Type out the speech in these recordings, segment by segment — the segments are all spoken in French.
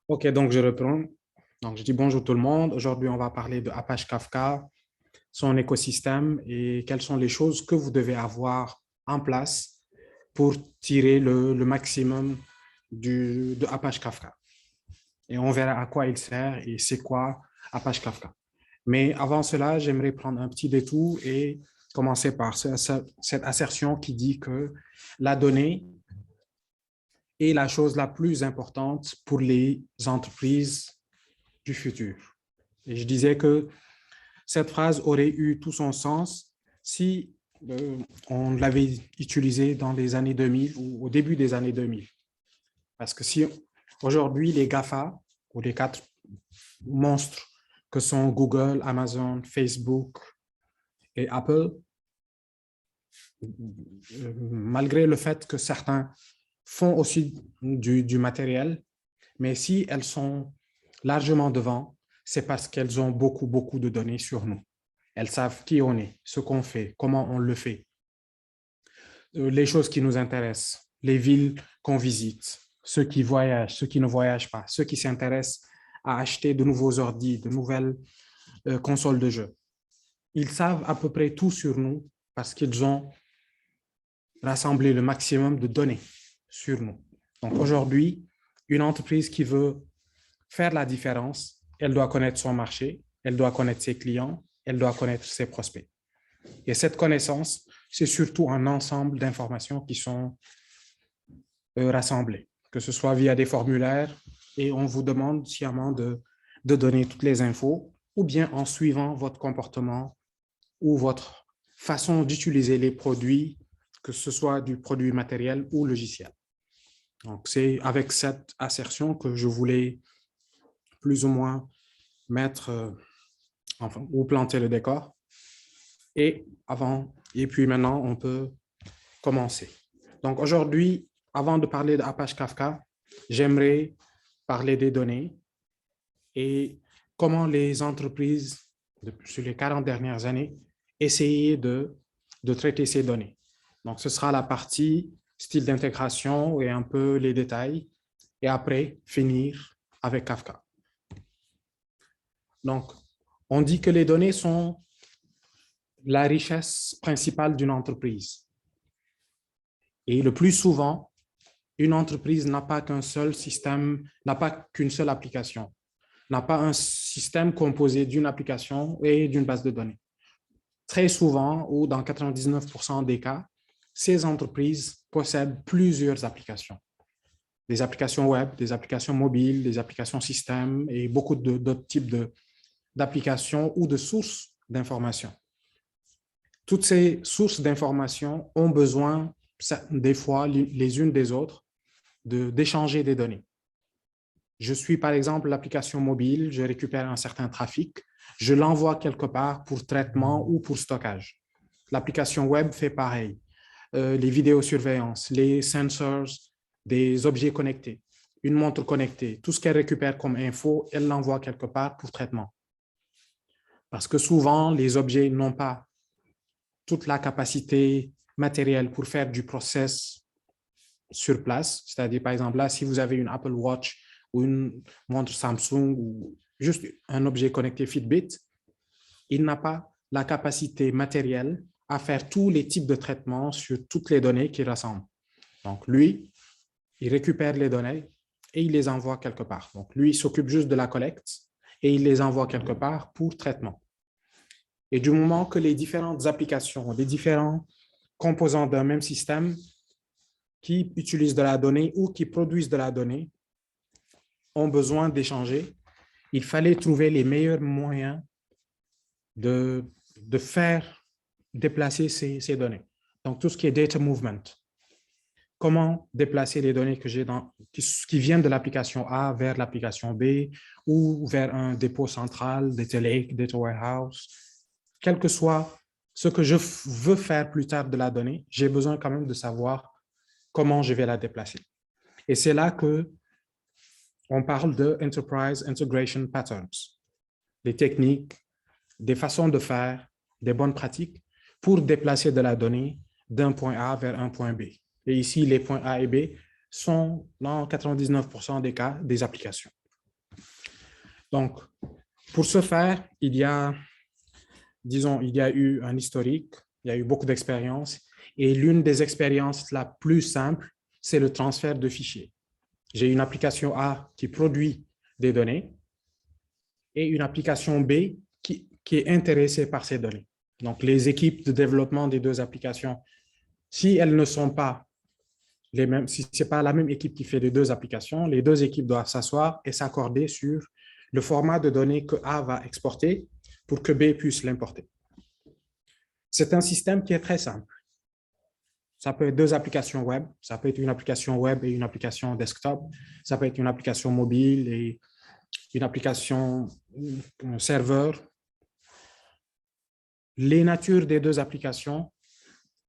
Ok, donc je reprends. Donc je dis bonjour tout le monde. Aujourd'hui, on va parler de Apache Kafka, son écosystème et quelles sont les choses que vous devez avoir en place pour tirer le maximum de Apache Kafka. Et on verra à quoi il sert et c'est quoi Apache Kafka. Mais avant cela, j'aimerais prendre un petit détour et commencer par cette assertion qui dit que la donnée est la chose la plus importante pour les entreprises du futur. Et je disais que cette phrase aurait eu tout son sens si on l'avait utilisée dans les années 2000 ou au début des années 2000. Parce que si aujourd'hui les GAFA ou les quatre monstres que sont Google, Amazon, Facebook et Apple, malgré le fait que certains font aussi du matériel, mais si elles sont largement devant, c'est parce qu'elles ont beaucoup, beaucoup de données sur nous. Elles savent qui on est, ce qu'on fait, comment on le fait, les choses qui nous intéressent, les villes qu'on visite, ceux qui voyagent, ceux qui ne voyagent pas, ceux qui s'intéressent à acheter de nouveaux ordi, de nouvelles consoles de jeux. Ils savent à peu près tout sur nous parce qu'ils ont rassemblé le maximum de données sur nous. Donc aujourd'hui, une entreprise qui veut faire la différence, elle doit connaître son marché, elle doit connaître ses clients, elle doit connaître ses prospects. Et cette connaissance, c'est surtout un ensemble d'informations qui sont rassemblées, que ce soit via des formulaires, et on vous demande sciemment de donner toutes les infos, ou bien en suivant votre comportement ou votre façon d'utiliser les produits, que ce soit du produit matériel ou logiciel. Donc, c'est avec cette assertion que je voulais plus ou moins mettre enfin, ou planter le décor. Et puis maintenant, on peut commencer. Donc aujourd'hui, avant de parler d'Apache Kafka, j'aimerais parler des données et comment les entreprises, sur les 40 dernières années, essayaient de traiter ces données. Donc ce sera la partie style d'intégration et un peu les détails. Et après, finir avec Kafka. Donc, on dit que les données sont la richesse principale d'une entreprise. Et le plus souvent, une entreprise n'a pas qu'un seul système, n'a pas qu'une seule application, n'a pas un système composé d'une application et d'une base de données. Très souvent, ou dans 99% des cas, ces entreprises possèdent plusieurs applications. Des applications web, des applications mobiles, des applications système et beaucoup d'autres types d'applications ou de sources d'informations. Toutes ces sources d'informations ont besoin, des fois, les unes des autres, d'échanger des données. Je suis, par exemple, l'application mobile, je récupère un certain trafic, je l'envoie quelque part pour traitement ou pour stockage. L'application web fait pareil. Les vidéosurveillances, les sensors, des objets connectés, une montre connectée, tout ce qu'elle récupère comme info, elle l'envoie quelque part pour traitement. Parce que souvent, les objets n'ont pas toute la capacité matérielle pour faire du process sur place. C'est-à-dire, par exemple, là, si vous avez une Apple Watch ou une montre Samsung ou juste un objet connecté Fitbit, il n'a pas la capacité matérielle à faire tous les types de traitements sur toutes les données qu'il rassemble. Donc, lui, il récupère les données et il les envoie quelque part. Donc, lui, il s'occupe juste de la collecte et il les envoie quelque part pour traitement. Et du moment que les différentes applications, les différents composants d'un même système qui utilisent de la donnée ou qui produisent de la donnée ont besoin d'échanger, il fallait trouver les meilleurs moyens de faire déplacer ces données. Donc, tout ce qui est data movement. Comment déplacer les données que j'ai qui viennent de l'application A vers l'application B ou vers un dépôt central, data lake, data warehouse. Quel que soit ce que je veux faire plus tard de la donnée, j'ai besoin quand même de savoir comment je vais la déplacer. Et c'est là que on parle de Enterprise Integration Patterns, des techniques, des façons de faire, des bonnes pratiques pour déplacer de la donnée d'un point A vers un point B. Et ici, les points A et B sont dans 99% des cas des applications. Donc, pour ce faire, disons, il y a eu un historique, il y a eu beaucoup d'expériences, et l'une des expériences la plus simple, c'est le transfert de fichiers. J'ai une application A qui produit des données et une application B qui est intéressée par ces données. Donc, les équipes de développement des deux applications, si elles ne sont pas les mêmes, si ce n'est pas la même équipe qui fait les deux applications, les deux équipes doivent s'asseoir et s'accorder sur le format de données que A va exporter pour que B puisse l'importer. C'est un système qui est très simple. Ça peut être deux applications web, ça peut être une application web et une application desktop, ça peut être une application mobile et une application serveur. Les natures des deux applications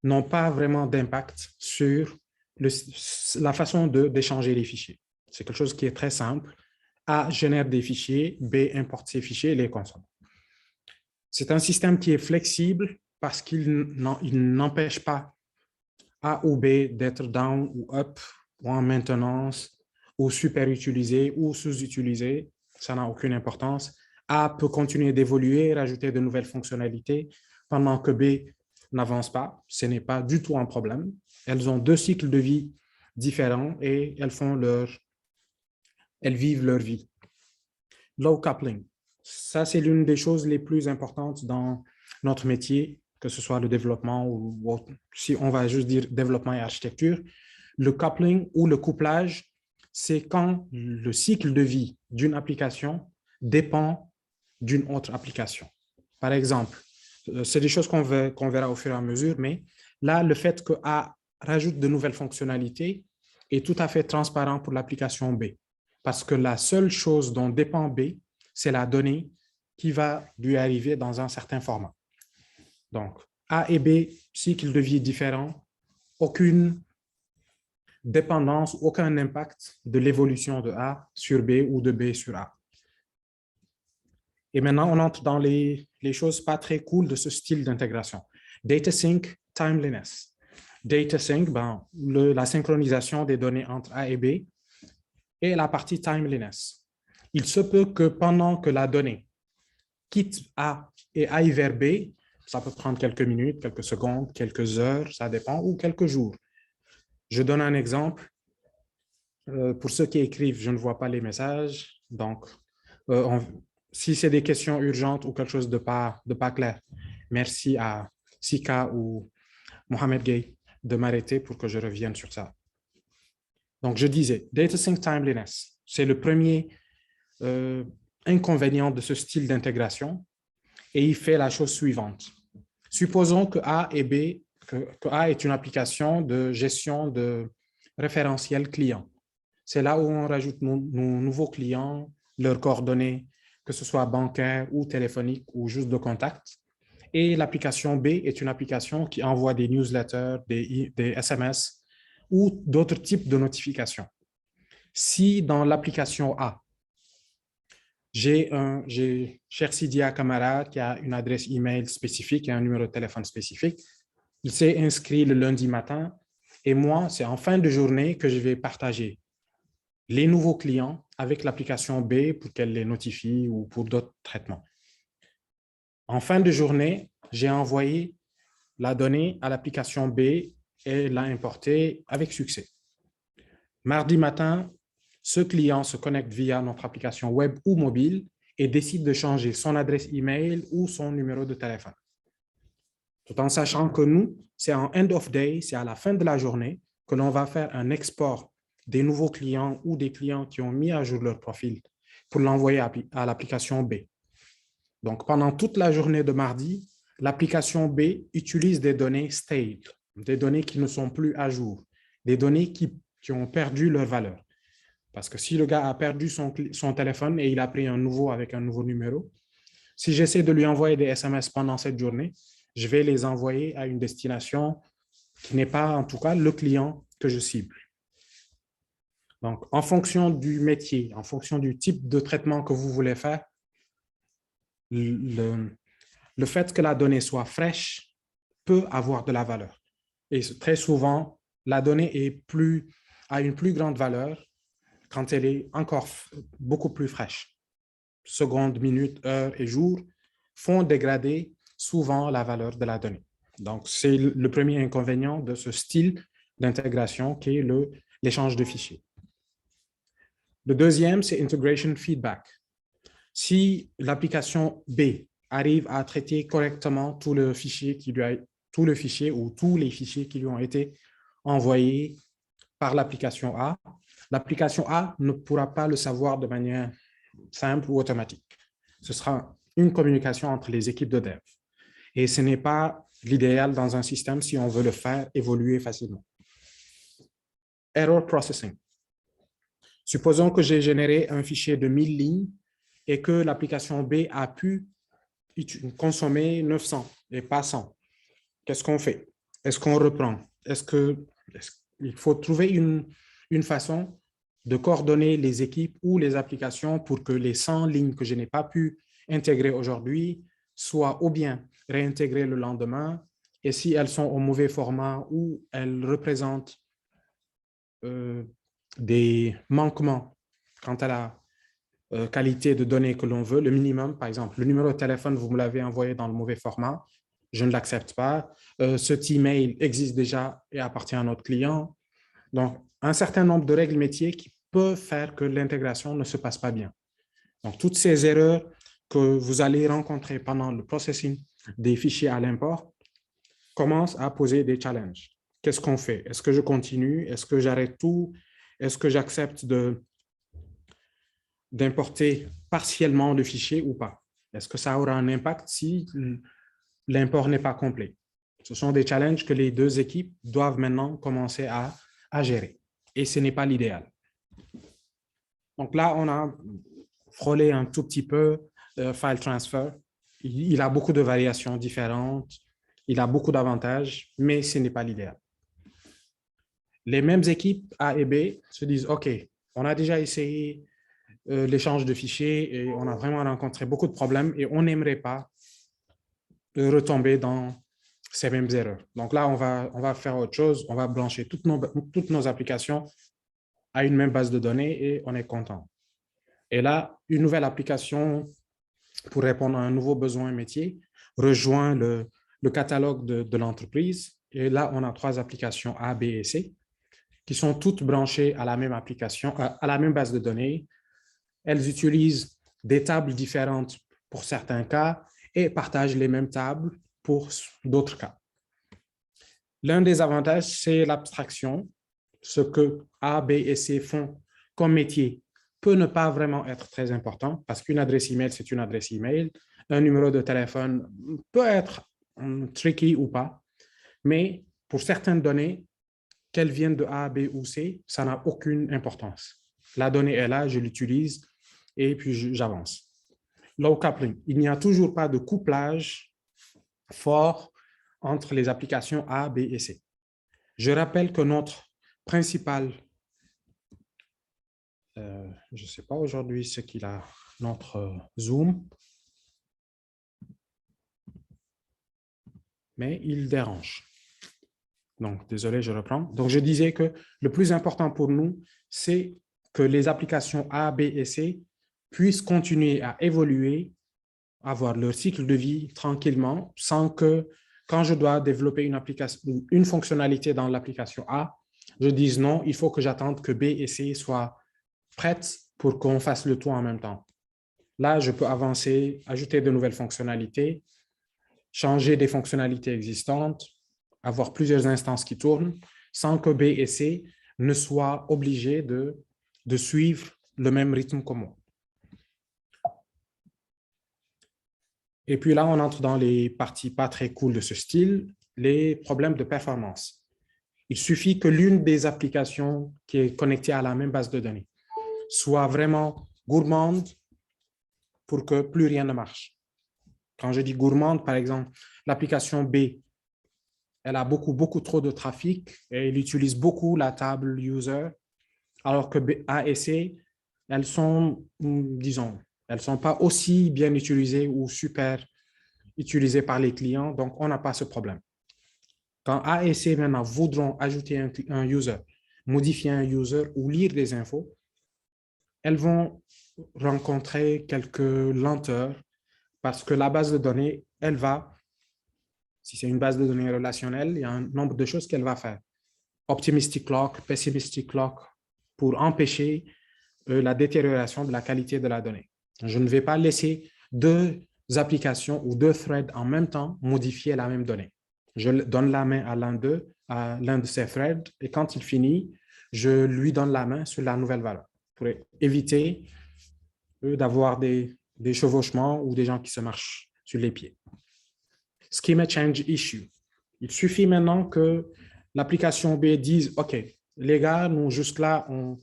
n'ont pas vraiment d'impact sur la façon d'échanger les fichiers. C'est quelque chose qui est très simple. A génère des fichiers, B importe ces fichiers et les consomme. C'est un système qui est flexible parce qu'il n'empêche pas A ou B d'être down ou up ou en maintenance ou super utilisé ou sous-utilisé. Ça n'a aucune importance. A peut continuer d'évoluer, rajouter de nouvelles fonctionnalités pendant que B n'avance pas. Ce n'est pas du tout un problème. Elles ont deux cycles de vie différents et elles vivent leur vie. Low coupling, ça c'est l'une des choses les plus importantes dans notre métier, que ce soit le développement ou si on va juste dire développement et architecture. Le coupling ou le couplage, c'est quand le cycle de vie d'une application dépend d'une autre application. Par exemple, c'est des choses qu'on verra au fur et à mesure, mais là, le fait que A rajoute de nouvelles fonctionnalités est tout à fait transparent pour l'application B. Parce que la seule chose dont dépend B, c'est la donnée qui va lui arriver dans un certain format. Donc, A et B, cycle de vie différent, aucune dépendance, aucun impact de l'évolution de A sur B ou de B sur A. Et maintenant, on entre dans les choses pas très cool de ce style d'intégration. Data sync, timeliness. Data sync, la synchronisation des données entre A et B, et la partie timeliness. Il se peut que pendant que la donnée quitte A et aille vers B, ça peut prendre quelques minutes, quelques secondes, quelques heures, ça dépend, ou quelques jours. Je donne un exemple. Pour ceux qui écrivent, je ne vois pas les messages. Donc, si c'est des questions urgentes ou quelque chose de pas clair, merci à Sika ou Mohamed Gay de m'arrêter pour que je revienne sur ça. Donc, je disais, data sync timeliness, c'est le premier inconvénient de ce style d'intégration et il fait la chose suivante. Supposons que A et B, que A est une application de gestion de référentiel client. C'est là où on rajoute nos nouveaux clients, leurs coordonnées, que ce soit bancaire ou téléphonique ou juste de contact. Et l'application B est une application qui envoie des newsletters, des SMS ou d'autres types de notifications. Si dans l'application A, j'ai Chersidia Camara qui a une adresse email spécifique et un numéro de téléphone spécifique, il s'est inscrit le lundi matin et moi, c'est en fin de journée que je vais partager les nouveaux clients avec l'application B pour qu'elle les notifie ou pour d'autres traitements. En fin de journée, j'ai envoyé la donnée à l'application B et l'a importée avec succès. Mardi matin, ce client se connecte via notre application web ou mobile et décide de changer son adresse email ou son numéro de téléphone. Tout en sachant que nous, c'est en end of day, c'est à la fin de la journée que l'on va faire un export des nouveaux clients ou des clients qui ont mis à jour leur profil pour l'envoyer à l'application B. Donc, pendant toute la journée de mardi, l'application B utilise des données stale, des données qui ne sont plus à jour, des données qui ont perdu leur valeur. Parce que si le gars a perdu son téléphone et il a pris un nouveau avec un nouveau numéro, si j'essaie de lui envoyer des SMS pendant cette journée, je vais les envoyer à une destination qui n'est pas, en tout cas, le client que je cible. Donc, en fonction du métier, en fonction du type de traitement que vous voulez faire, le fait que la donnée soit fraîche peut avoir de la valeur. Et très souvent, la donnée a une plus grande valeur quand elle est encore beaucoup plus fraîche. secondes, minutes, heures et jours, font dégrader souvent la valeur de la donnée. Donc, c'est le premier inconvénient de ce style d'intégration qui est l'échange de fichiers. Le deuxième, c'est integration feedback. Si l'application B arrive à traiter correctement tout le fichier ou tous les fichiers qui lui ont été envoyés par l'application A ne pourra pas le savoir de manière simple ou automatique. Ce sera une communication entre les équipes de dev. Et ce n'est pas l'idéal dans un système si on veut le faire évoluer facilement. Error processing. Supposons que j'ai généré un fichier de 1000 lignes et que l'application B a pu consommer 900 et pas 100. Qu'est-ce qu'on fait? Est-ce qu'on reprend? Il faut trouver une façon de coordonner les équipes ou les applications pour que les 100 lignes que je n'ai pas pu intégrer aujourd'hui soient ou bien réintégrées le lendemain, et si elles sont au mauvais format ou elles représentent des manquements quant à la qualité de données que l'on veut, le minimum, par exemple, le numéro de téléphone, vous me l'avez envoyé dans le mauvais format, je ne l'accepte pas. Cet email existe déjà et appartient à notre client. Donc, un certain nombre de règles métiers qui peuvent faire que l'intégration ne se passe pas bien. Donc, toutes ces erreurs que vous allez rencontrer pendant le processing des fichiers à l'import commencent à poser des challenges. Qu'est-ce qu'on fait? Est-ce que je continue? Est-ce que j'arrête tout? Est-ce que j'accepte d'importer partiellement le fichier ou pas? Est-ce que ça aura un impact si l'import n'est pas complet? Ce sont des challenges que les deux équipes doivent maintenant commencer à gérer. Et ce n'est pas l'idéal. Donc là, on a frôlé un tout petit peu file transfer. Il a beaucoup de variations différentes. Il a beaucoup d'avantages, mais ce n'est pas l'idéal. Les mêmes équipes A et B se disent, OK, on a déjà essayé l'échange de fichiers et on a vraiment rencontré beaucoup de problèmes et on n'aimerait pas retomber dans ces mêmes erreurs. Donc là, on va faire autre chose. On va brancher toutes nos applications à une même base de données et on est content. Et là, une nouvelle application pour répondre à un nouveau besoin métier rejoint le catalogue de l'entreprise. Et là, on a 3 applications A, B et C qui sont toutes branchées à la même application, à la même base de données. Elles utilisent des tables différentes pour certains cas et partagent les mêmes tables pour d'autres cas. L'un des avantages, c'est l'abstraction. Ce que A, B et C font comme métier peut ne pas vraiment être très important parce qu'une adresse email, c'est une adresse email. Un numéro de téléphone peut être tricky ou pas, mais pour certaines données, qu'elles viennent de A, B ou C, ça n'a aucune importance. La donnée est là, je l'utilise et puis j'avance. Low coupling, il n'y a toujours pas de couplage fort entre les applications A, B et C. Je rappelle que notre principal, je ne sais pas aujourd'hui ce qu'il a, notre Zoom, mais il dérange. Donc, désolé, je reprends. Donc, je disais que le plus important pour nous, c'est que les applications A, B et C puissent continuer à évoluer, avoir leur cycle de vie tranquillement, sans que, quand je dois développer une fonctionnalité dans l'application A, je dise non, il faut que j'attende que B et C soient prêtes pour qu'on fasse le tout en même temps. Là, je peux avancer, ajouter de nouvelles fonctionnalités, changer des fonctionnalités existantes, avoir plusieurs instances qui tournent, sans que B et C ne soient obligés de suivre le même rythme que moi. Et puis là, on entre dans les parties pas très cool de ce style, les problèmes de performance. Il suffit que l'une des applications qui est connectée à la même base de données soit vraiment gourmande pour que plus rien ne marche. Quand je dis gourmande, par exemple, l'application B, elle a beaucoup trop de trafic et elle utilise beaucoup la table user, alors que A et C, elles sont, disons, elles ne sont pas aussi bien utilisées ou super utilisées par les clients, donc on n'a pas ce problème. Quand A et C maintenant voudront ajouter un user, modifier un user ou lire des infos, elles vont rencontrer quelques lenteurs parce que la base de données, elle va, si c'est une base de données relationnelle, il y a un nombre de choses qu'elle va faire. Optimistic lock, pessimistic lock, pour empêcher la détérioration de la qualité de la donnée. Je ne vais pas laisser deux applications ou deux threads en même temps modifier la même donnée. Je donne la main à l'un de ces threads, et quand il finit, je lui donne la main sur la nouvelle valeur pour éviter d'avoir des chevauchements ou des gens qui se marchent sur les pieds. Schema change issue. Il suffit maintenant que l'application B dise, OK, les gars, nous, jusque-là, on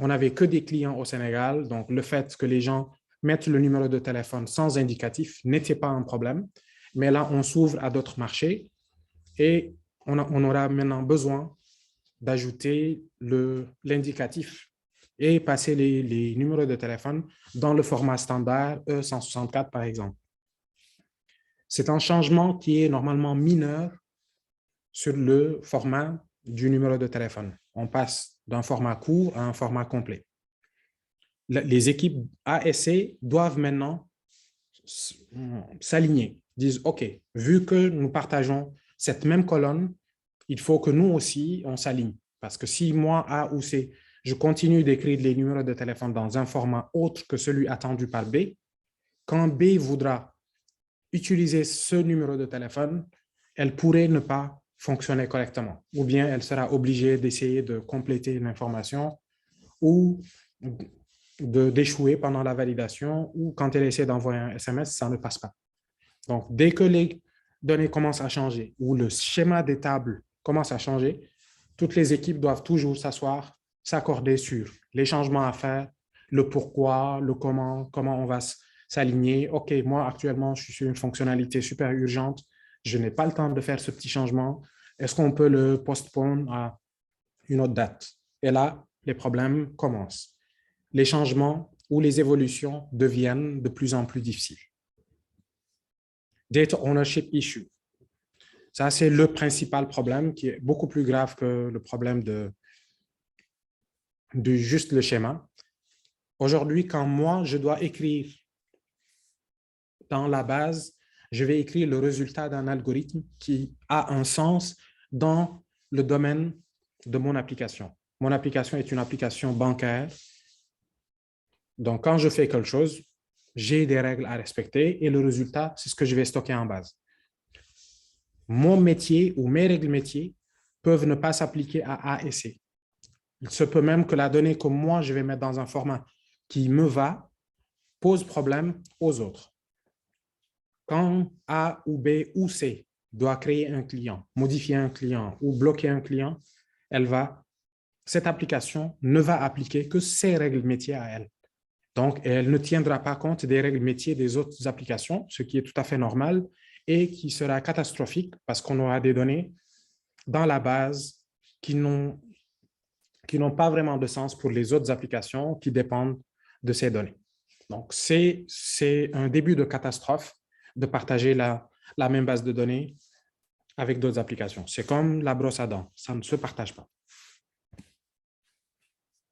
n'avait que des clients au Sénégal, donc le fait que les gens mettent le numéro de téléphone sans indicatif n'était pas un problème. Mais là, on s'ouvre à d'autres marchés et on aura maintenant besoin d'ajouter l'indicatif et passer les numéros de téléphone dans le format standard E164, par exemple. C'est un changement qui est normalement mineur sur le format du numéro de téléphone. On passe d'un format court à un format complet. Les équipes A et C doivent maintenant s'aligner, disent, OK, vu que nous partageons cette même colonne, il faut que nous aussi, on s'aligne. Parce que si moi, A ou C, je continue d'écrire les numéros de téléphone dans un format autre que celui attendu par B, quand B voudra utiliser ce numéro de téléphone, elle pourrait ne pas fonctionner correctement. Ou bien elle sera obligée d'essayer de compléter l'information ou d'échouer pendant la validation, ou quand elle essaie d'envoyer un SMS, ça ne passe pas. Donc, dès que les données commencent à changer ou le schéma des tables commence à changer, toutes les équipes doivent toujours s'asseoir, s'accorder sur les changements à faire, le pourquoi, le comment on va s'aligner. OK, moi, actuellement, je suis sur une fonctionnalité super urgente. Je n'ai pas le temps de faire ce petit changement. Est-ce qu'on peut le postpone à une autre date? Et là, les problèmes commencent. Les changements ou les évolutions deviennent de plus en plus difficiles. Data ownership issue. Ça, c'est le principal problème qui est beaucoup plus grave que le problème de juste le schéma. Aujourd'hui, quand moi, je dois écrire dans la base, je vais écrire le résultat d'un algorithme qui a un sens dans le domaine de mon application. Mon application est une application bancaire. Donc, quand je fais quelque chose, j'ai des règles à respecter et le résultat, c'est ce que je vais stocker en base. Mon métier ou mes règles métiers peuvent ne pas s'appliquer à A et C. Il se peut même que la donnée que moi, je vais mettre dans un format qui me va pose problème aux autres. Quand A ou B ou C doit créer un client, modifier un client ou bloquer un client, cette application ne va appliquer que ses règles métiers à elle. Donc, elle ne tiendra pas compte des règles métiers des autres applications, ce qui est tout à fait normal et qui sera catastrophique parce qu'on aura des données dans la base qui n'ont pas vraiment de sens pour les autres applications qui dépendent de ces données. Donc, c'est un début de catastrophe de partager la même base de données avec d'autres applications. C'est comme la brosse à dents, ça ne se partage pas.